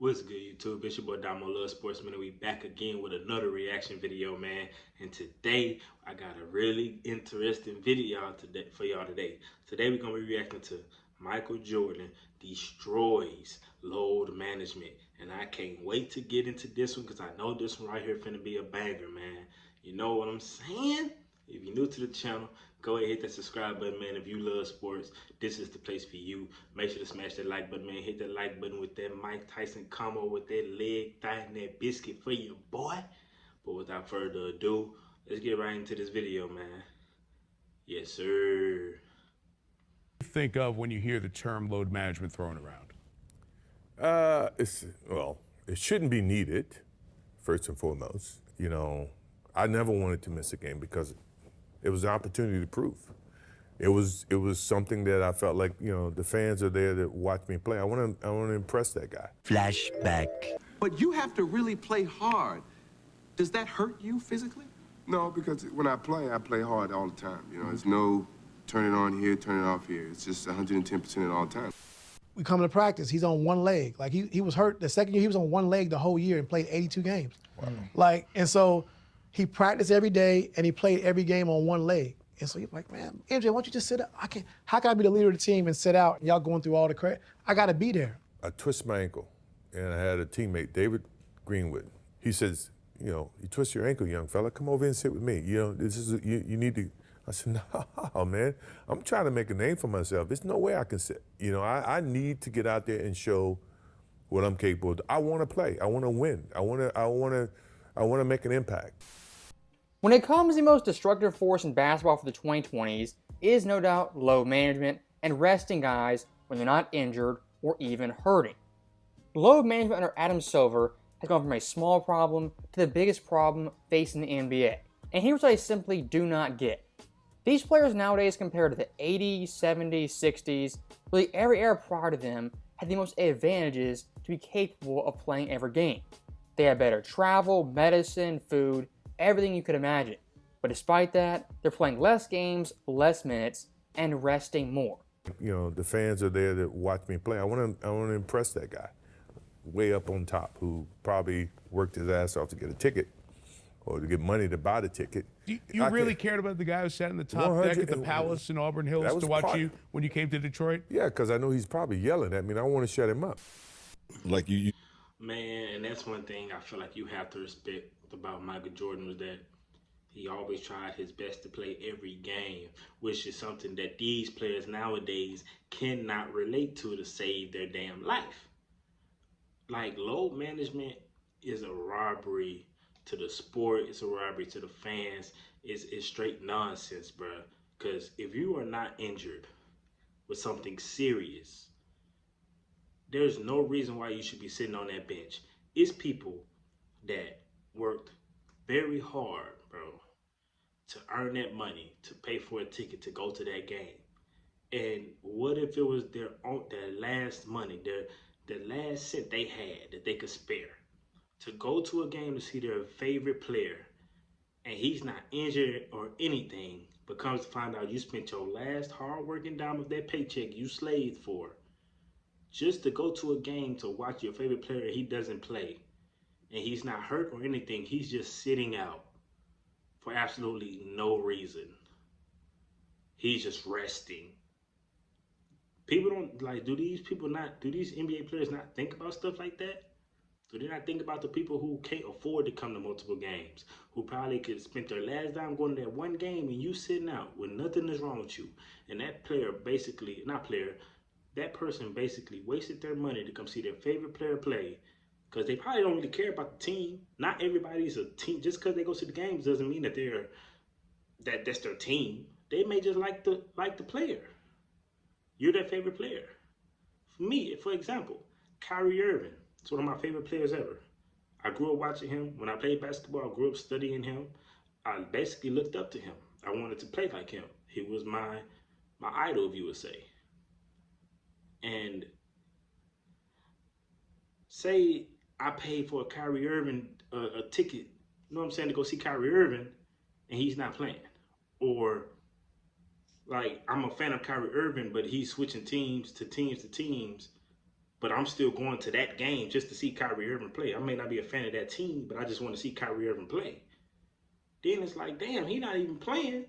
What's good, YouTube? It's your boy Damo Love Sportsman, and we back again with another reaction video, man. And today, I got a really interesting video for y'all today. Today, we're gonna be reacting to Michael Jordan destroys load management, and I can't wait to get into this one because I know this one right here finna be a banger, man. You know what I'm saying? If you're new to the channel, go ahead and hit that subscribe button, man. If you love sports, this is the place for you. Make sure to smash that like button, man. Hit that like button with that Mike Tyson combo with that leg thigh and that biscuit for your boy. But without further ado, let's get right into this video, man. Yes, sir. Think of when you hear the term load management thrown around? It shouldn't be needed, first and foremost. You know, I never wanted to miss a game because it was an opportunity to prove. It was something that I felt like, you know, the fans are there to watch me play. I want to impress that guy. Flashback. But you have to really play hard. Does that hurt you physically? No, because when I play hard all the time. You know, there's no turn it on here, turn it off here. It's just 110% at all times. We come to practice, he's on one leg. Like he was hurt the second year, he was on one leg the whole year and played 82 games. Wow. Like, and so he practiced every day and he played every game on one leg. And so you're like, man, MJ, why don't you just sit out? How can I be the leader of the team and sit out and y'all going through all the credit? I gotta be there. I twist my ankle, and I had a teammate, David Greenwood. He says, you know, you twist your ankle, young fella, come over and sit with me. You know, this is, you need to. I said, no, man, I'm trying to make a name for myself. There's no way I can sit. You know, I need to get out there and show what I'm capable of. I want to play. I want to win. I want to make an impact. When it comes to the most destructive force in basketball for the 2020s is no doubt load management and resting guys when they're not injured or even hurting. Load management under Adam Silver has gone from a small problem to the biggest problem facing the NBA. And here's what I simply do not get. These players nowadays compared to the 80s, 70s, 60s, really every era prior to them had the most advantages to be capable of playing every game. They had better travel, medicine, food, everything you could imagine. But despite that, they're playing less games, less minutes, and resting more. You know, the fans are there to watch me play. I want to impress that guy way up on top who probably worked his ass off to get a ticket or to get money to buy the ticket. You really cared about the guy who sat in the top deck at the Palace in Auburn Hills to watch you when you came to Detroit? Yeah, because I know he's probably yelling at me, and I want to shut him up. Like you. Man, and that's one thing I feel like you have to respect about Michael Jordan was that he always tried his best to play every game, which is something that these players nowadays cannot relate to save their damn life. Like, load management is a robbery to the sport. It's a robbery to the fans. It's straight nonsense, bro. Because if you are not injured with something serious, there's no reason why you should be sitting on that bench. It's people that worked very hard, bro, to earn that money, to pay for a ticket to go to that game. And what if it was their last money, the last cent they had that they could spare to go to a game to see their favorite player, and he's not injured or anything, but comes to find out you spent your last hard-working dime of that paycheck you slaved for just to go to a game to watch your favorite player. He doesn't play, and he's not hurt or anything. He's just sitting out for absolutely no reason. He's just resting. People don't, like, do these NBA players not think about stuff like that? Do they not think about the people who can't afford to come to multiple games, who probably could spend their last dime going to that one game and you sitting out when nothing is wrong with you? And that player basically, that person basically wasted their money to come see their favorite player play because they probably don't really care about the team. Not everybody's a team. Just because they go see the games doesn't mean that that's their team. They may just like the player. You're their favorite player. For me, for example, Kyrie Irving. It's one of my favorite players ever. I grew up watching him. When I played basketball, I grew up studying him. I basically looked up to him. I wanted to play like him. He was my idol, if you would say. And say I paid for a Kyrie Irving a ticket, you know what I'm saying, to go see Kyrie Irving, and he's not playing. Or, like, I'm a fan of Kyrie Irving, but he's switching teams to teams, but I'm still going to that game just to see Kyrie Irving play. I may not be a fan of that team, but I just want to see Kyrie Irving play. Then it's like, damn, he not even playing.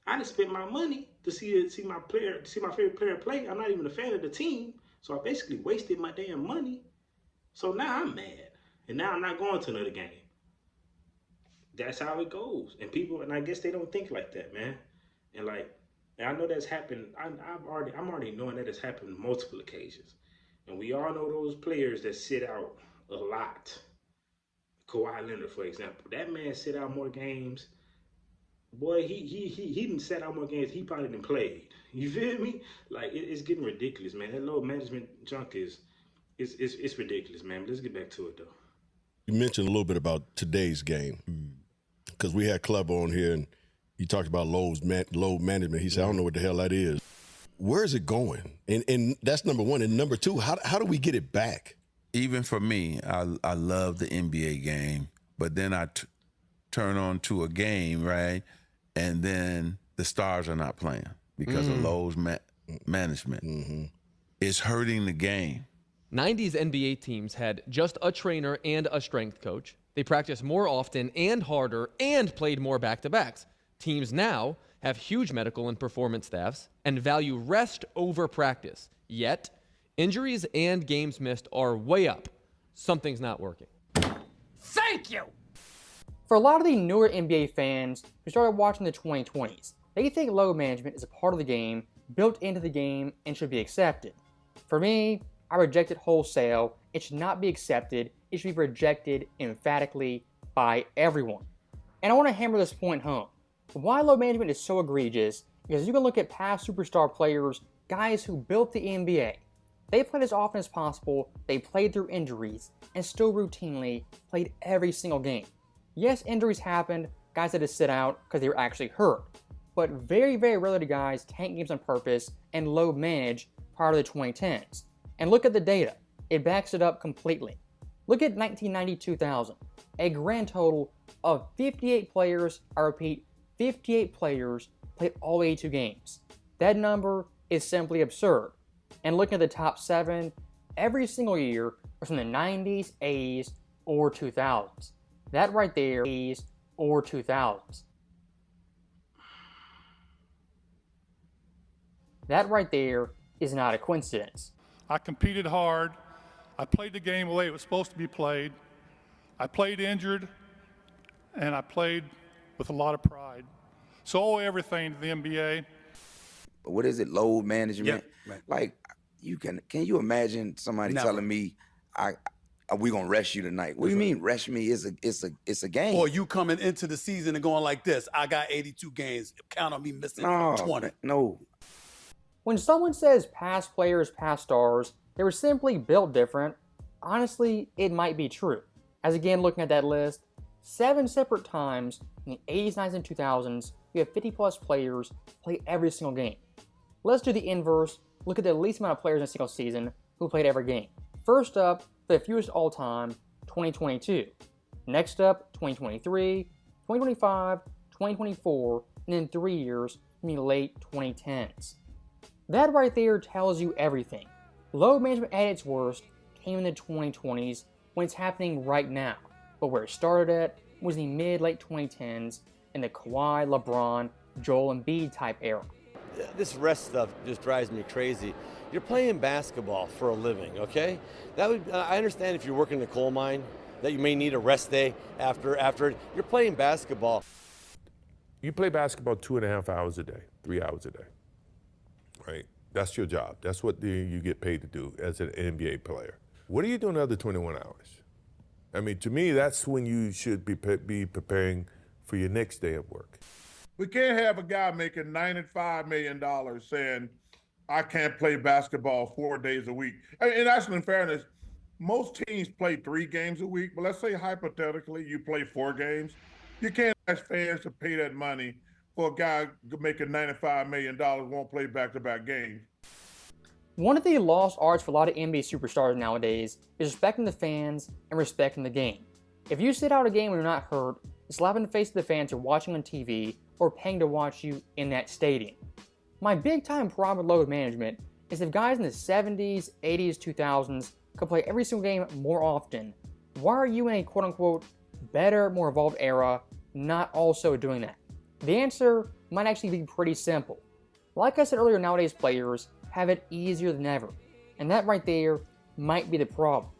I just spent my money to see my favorite player play. I'm not even a fan of the team, so I basically wasted my damn money. So now I'm mad, and now I'm not going to another game. That's how it goes, and I guess they don't think like that, man. And I know that's happened. I'm already knowing that it's happened on multiple occasions, and we all know those players that sit out a lot. Kawhi Leonard, for example, that man sit out more games. Boy, he didn't set out more games. He probably didn't play. You feel me? Like it's getting ridiculous, man. That low management junk is ridiculous, man. But let's get back to it though. You mentioned a little bit about today's game because we had Club on here and he talked about load management. He said, I don't know what the hell that is. Where is it going? And that's number one. And number two, how do we get it back? Even for me, I love the NBA game, but then I turn on to a game, right? And then the stars are not playing because of load management. It's hurting the game. 90s NBA teams had just a trainer and a strength coach. They practiced more often and harder and played more back-to-backs. Teams now have huge medical and performance staffs and value rest over practice. Yet, injuries and games missed are way up. Something's not working. Thank you! For a lot of the newer NBA fans who started watching the 2020s, they think load management is a part of the game, built into the game, and should be accepted. For me, I reject it wholesale. It should not be accepted. It should be rejected emphatically by everyone. And I want to hammer this point home. Why load management is so egregious, because you can look at past superstar players, guys who built the NBA. They played as often as possible, they played through injuries, and still routinely played every single game. Yes, injuries happened, guys had to sit out because they were actually hurt. But very, very rarely do guys tank games on purpose and load manage prior to the 2010s. And look at the data. It backs it up completely. Look at 1990-2000. A grand total of 58 players, I repeat, 58 players played all 82 games. That number is simply absurd. And looking at the top 7, every single year was from the 90s, 80s, or 2000s. That right there is or 2000s. That right there is not a coincidence. I competed hard. I played the game the way it was supposed to be played. I played injured, and I played with a lot of pride. So I owe everything to the NBA. What is it, load management? Yeah, right. Like, can you imagine somebody telling me, we're gonna rest you tonight? What do you mean rest me? It's a game. Or you coming into the season and going like this, I got 82 games, count on me missing 20. No. When someone says past players, past stars, they were simply built different, honestly, it might be true. As again, looking at that list, 7 separate times in the 80s, 90s, and 2000s, you have 50 plus players play every single game. Let's do the inverse, look at the least amount of players in a single season who played every game. First up, the fewest all time, 2022. Next up, 2023, 2025, 2024, and in 3 years, in the late 2010s. That right there tells you everything. Load management at its worst came in the 2020s when it's happening right now. But where it started at was the mid-late 2010s in the Kawhi, LeBron, Joel Embiid type era. This rest stuff just drives me crazy. You're playing basketball for a living, okay? I understand if you're working in a coal mine that you may need a rest day after it. You're playing basketball. You play basketball 2.5 hours a day, 3 hours a day, right? That's your job. That's what you get paid to do as an NBA player. What are you doing the other 21 hours? I mean, to me, that's when you should be preparing for your next day of work. We can't have a guy making $95 million saying, I can't play basketball 4 days a week. And actually, in fairness, most teams play 3 games a week, but let's say hypothetically you play 4 games. You can't ask fans to pay that money for a guy making $95 million won't play back-to-back games. One of the lost arts for a lot of NBA superstars nowadays is respecting the fans and respecting the game. If you sit out a game when you're not hurt, slap in the face of the fans you're watching on TV or paying to watch you in that stadium. My big time problem with load management is if guys in the 70s, 80s, 2000s could play every single game more often, why are you in a quote-unquote better, more evolved era not also doing that? The answer might actually be pretty simple. Like I said earlier, nowadays players have it easier than ever, and that right there might be the problem.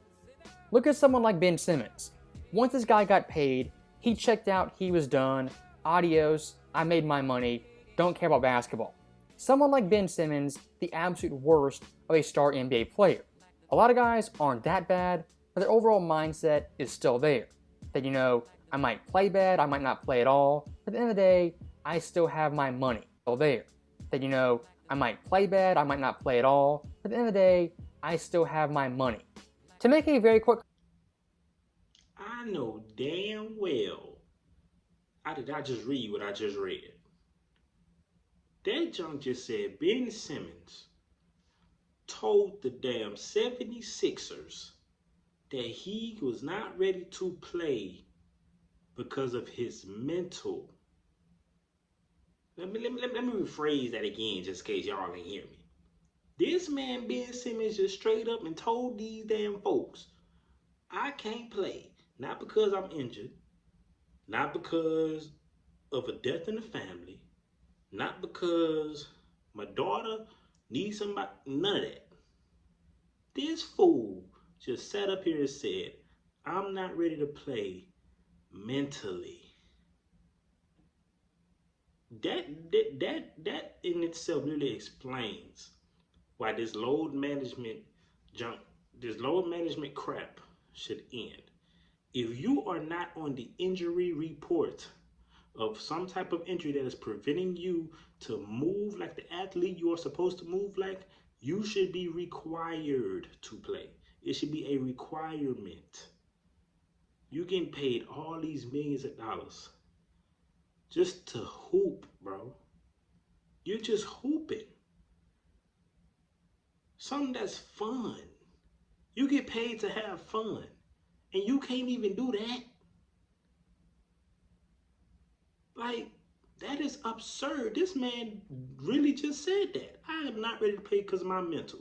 Look at someone like Ben Simmons. Once this guy got paid, he checked out, he was done, adios, I made my money, don't care about basketball. Someone like Ben Simmons, the absolute worst of a star NBA player. A lot of guys aren't that bad, but their overall mindset is still there. That, you know, I might play bad, I might not play at all, but at the end of the day, I still have my money. Still there. That, you know, I might play bad, I might not play at all, but at the end of the day, I still have my money. To make a very quick... I know damn well I did not just read what I just read. That junk just said Ben Simmons told the damn 76ers that he was not ready to play because of his mental. Let me rephrase that again just in case y'all ain't hear me. This man Ben Simmons just straight up and told these damn folks, I can't play. Not because I'm injured. Not because of a death in the family. Not because my daughter needs somebody. None of that. This fool just sat up here and said, I'm not ready to play mentally. That in itself really explains why this load management junk, this load management crap should end. If you are not on the injury report of some type of injury that is preventing you to move like the athlete you are supposed to move like, you should be required to play. It should be a requirement. You getting paid all these millions of dollars just to hoop, bro. You're just hooping. Something that's fun. You get paid to have fun, and you can't even do that. Like, that is absurd. This man really just said that. I am not ready to play because of my mental.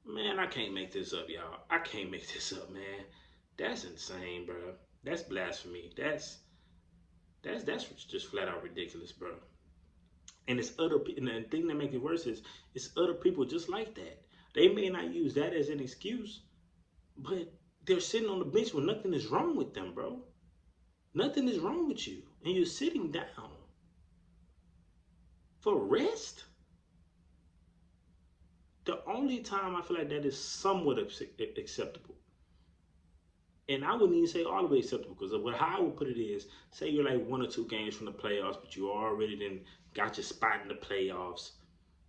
Man, I can't make this up, y'all. I can't make this up, man. That's insane, bro. That's blasphemy. That's just flat out ridiculous, bro. And it's other, and the thing that makes it worse is it's other people just like that. They may not use that as an excuse, but they're sitting on the bench when nothing is wrong with them, bro. Nothing is wrong with you, and you're sitting down for rest. The only time I feel like that is somewhat acceptable, and I wouldn't even say all the way acceptable, because how I would put it is, say you're like 1 or 2 games from the playoffs, but you already then got your spot in the playoffs,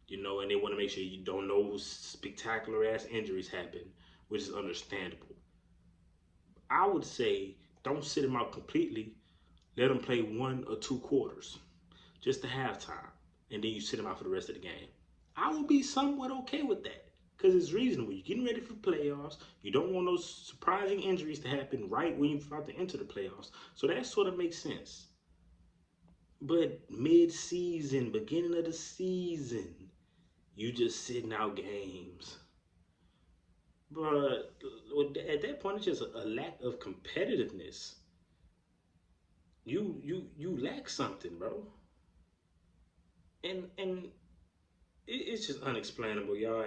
you know, and they want to make sure you don't know spectacular ass injuries happen, which is understandable. I would say don't sit them out completely. Let them play 1 or 2 quarters, just to halftime, and then you sit them out for the rest of the game. I would be somewhat okay with that, because it's reasonable. You're getting ready for playoffs. You don't want those surprising injuries to happen right when you're about to enter the playoffs. So that sort of makes sense. But mid-season, beginning of the season, you just sitting out games. But at that point, it's just a lack of competitiveness. You lack something, bro. And it's just unexplainable, y'all.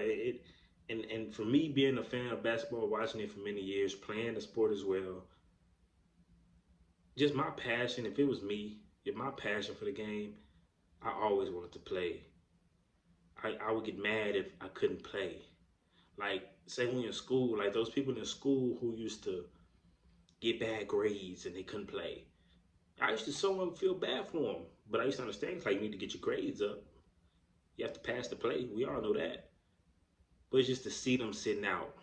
And for me, being a fan of basketball, watching it for many years, playing the sport as well, just my passion. If it was me, if my passion for the game, I always wanted to play. I would get mad if I couldn't play. Like, say when you're in school, like those people in school who used to get bad grades and they couldn't play. I used to somewhat feel bad for them, but I used to understand, it's like you need to get your grades up. You have to pass the play. We all know that. But it's just to see them sitting out,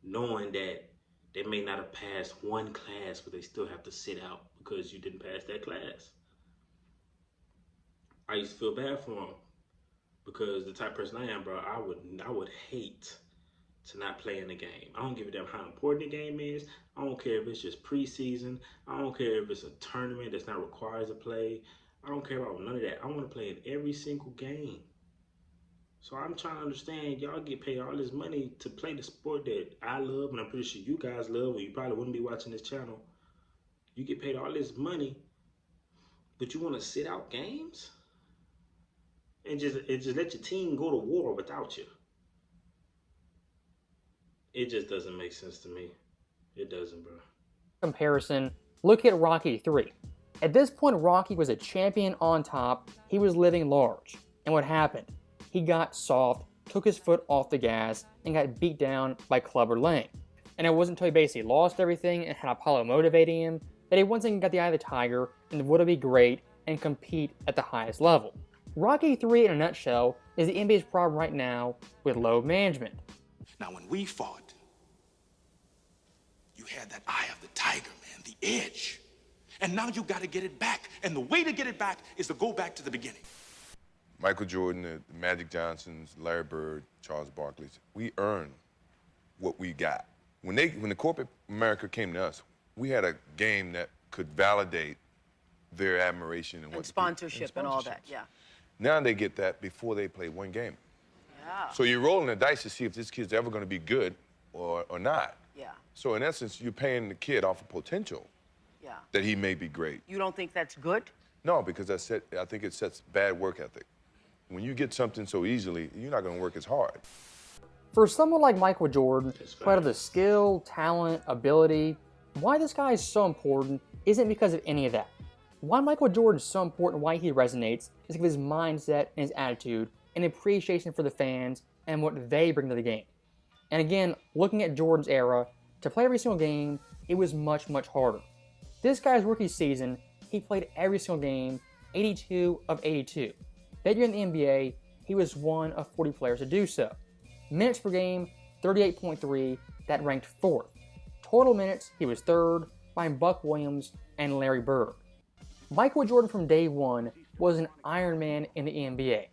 knowing that they may not have passed one class, but they still have to sit out because you didn't pass that class. I used to feel bad for them because the type of person I am, bro, I would hate to not play in the game. I don't give a damn how important the game is. I don't care if it's just preseason. I don't care if it's a tournament that's not required to play. I don't care about none of that. I want to play in every single game. So I'm trying to understand, y'all get paid all this money to play the sport that I love, and I'm pretty sure you guys love, or you probably wouldn't be watching this channel. You get paid all this money, but you want to sit out games? And just let your team go to war without you. It just doesn't make sense to me. It doesn't, bro. Comparison, look at Rocky 3. At this point, Rocky was a champion on top. He was living large. And what happened? He got soft, took his foot off the gas, and got beat down by Clubber Lang. And it wasn't until he basically lost everything and had Apollo motivating him that he once again got the eye of the tiger and would be great and compete at the highest level. Rocky 3 in a nutshell is the NBA's problem right now with load management. Now when we fought, you had that eye of the tiger, man, the edge. And now you got to get it back. And the way to get it back is to go back to the beginning. Michael Jordan, the Magic Johnsons, Larry Bird, Charles Barkley's, we earned what we got. When the corporate America came to us, we had a game that could validate their admiration and sponsorship and all that, yeah. Now they get that before they play one game. Yeah. So you're rolling the dice to see if this kid's ever going to be good or not. Yeah. So in essence, you're paying the kid off of potential. Yeah. That he may be great. You don't think that's good? No, because I think it sets bad work ethic. When you get something so easily, you're not going to work as hard. For someone like Michael Jordan, who had the skill, talent, ability, why this guy is so important isn't because of any of that. Why Michael Jordan is so important, why he resonates, is because of his mindset and his attitude and appreciation for the fans and what they bring to the game. And again, looking at Jordan's era, to play every single game, it was much, much harder. This guy's rookie season, he played every single game, 82 of 82. That year in the NBA, he was one of 40 players to do so. Minutes per game, 38.3, that ranked 4th. Total minutes, he was 3rd, behind Buck Williams and Larry Bird. Michael Jordan from day one was an Iron Man in the NBA.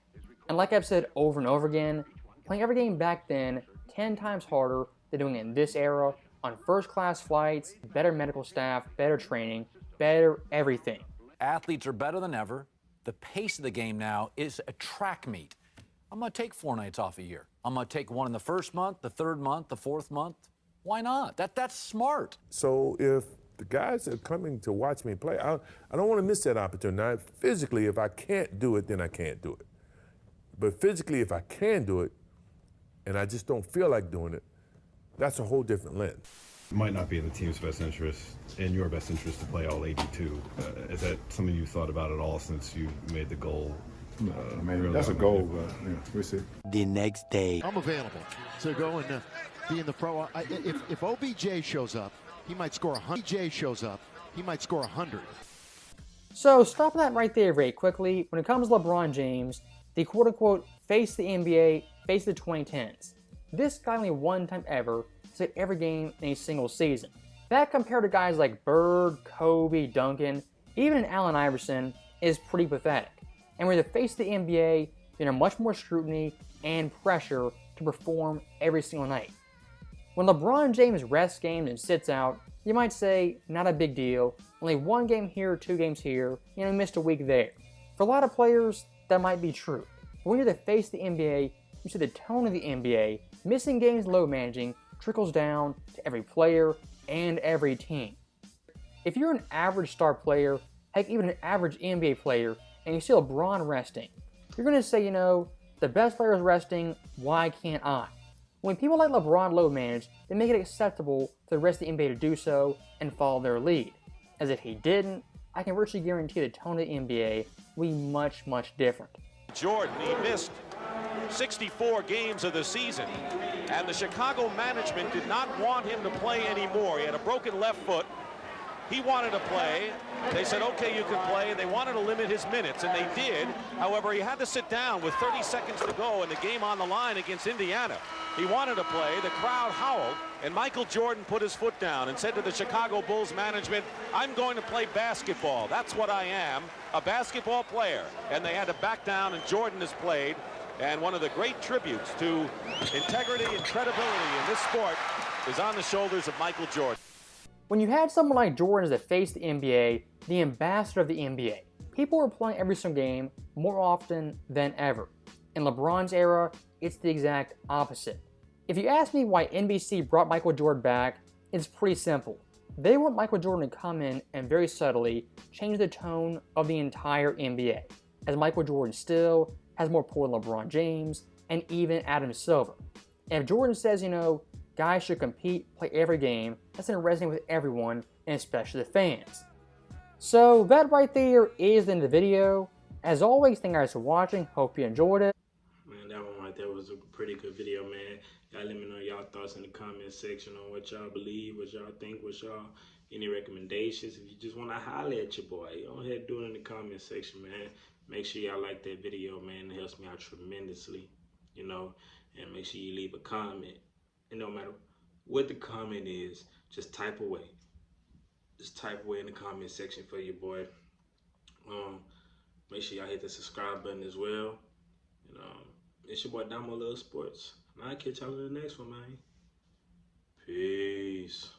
And like I've said over and over again, playing every game back then 10 times harder than doing it in this era, on first-class flights, better medical staff, better training, better everything. Athletes are better than ever. The pace of the game now is a track meet. I'm going to take 4 nights off a year. I'm going to take one in the first month, the 3rd month, the 4th month. Why not? That's smart. So if the guys are coming to watch me play, I don't want to miss that opportunity. Now, physically, if I can't do it, then I can't do it. But physically, if I can do it, and I just don't feel like doing it, that's a whole different lens. It might not be in the team's best interest, in your best interest, to play all 82. Is that something you thought about at all since you made the goal? I mean, that's a goal, but we'll see. The next day. I'm available to go and be in the pro. If OBJ shows up, he might score 100. OBJ shows up, he might score 100. So stop that right there very quickly. When it comes to LeBron James, the quote-unquote face the NBA, face the 2010s. This guy only one time ever played every game in a single season. That compared to guys like Bird, Kobe, Duncan, even Allen Iverson, is pretty pathetic. And when you're the face of the NBA, you're under much more scrutiny and pressure to perform every single night. When LeBron James rests games and sits out, you might say, not a big deal, only 1 game here, 2 games here, missed a week there. For a lot of players, that might be true. But when you're the face of the NBA, you see the tone of the NBA, missing games load managing trickles down to every player and every team. If you're an average star player, heck even an average NBA player, and you see LeBron resting, you're going to say, the best player is resting, why can't I? When people like LeBron load manage, they make it acceptable for the rest of the NBA to do so and follow their lead. As if he didn't, I can virtually guarantee the tone of the NBA will be much, much different. Jordan, he missed 64 games of the season, and the Chicago management did not want him to play anymore. He had a broken left foot. He wanted to play. They said, okay, you can play, and they wanted to limit his minutes, and they did. However, he had to sit down with 30 seconds to go and the game on the line against Indiana. He wanted to play. The crowd howled, and Michael Jordan put his foot down and said to the Chicago Bulls management, I'm going to play basketball. That's what I am, a basketball player. And they had to back down, and Jordan has played. And one of the great tributes to integrity and credibility in this sport is on the shoulders of Michael Jordan. When you had someone like Jordan as the face of the NBA, the ambassador of the NBA, people were playing every single game more often than ever. In LeBron's era, it's the exact opposite. If you ask me why NBC brought Michael Jordan back, it's pretty simple. They want Michael Jordan to come in and very subtly change the tone of the entire NBA, as Michael Jordan still has more pull than LeBron James and even Adam Silver. And if Jordan says, guys should compete, play every game, that's going to resonate with everyone, and especially the fans. So that right there is the end of the video. As always, thank you guys for watching. Hope you enjoyed it. Man, that one right there was a pretty good video, man. Y'all let me know y'all thoughts in the comment section on what y'all believe, what y'all think, what y'all, any recommendations. If you just want to holler at your boy, go ahead and do it in the comment section, man. Make sure y'all like that video, man. It helps me out tremendously, and make sure you leave a comment. And no matter what the comment is, just type away. Just type away in the comment section for your boy. Make sure y'all hit the subscribe button as well. It's your boy Damo Love Sports. And I'll catch y'all in the next one, man. Peace.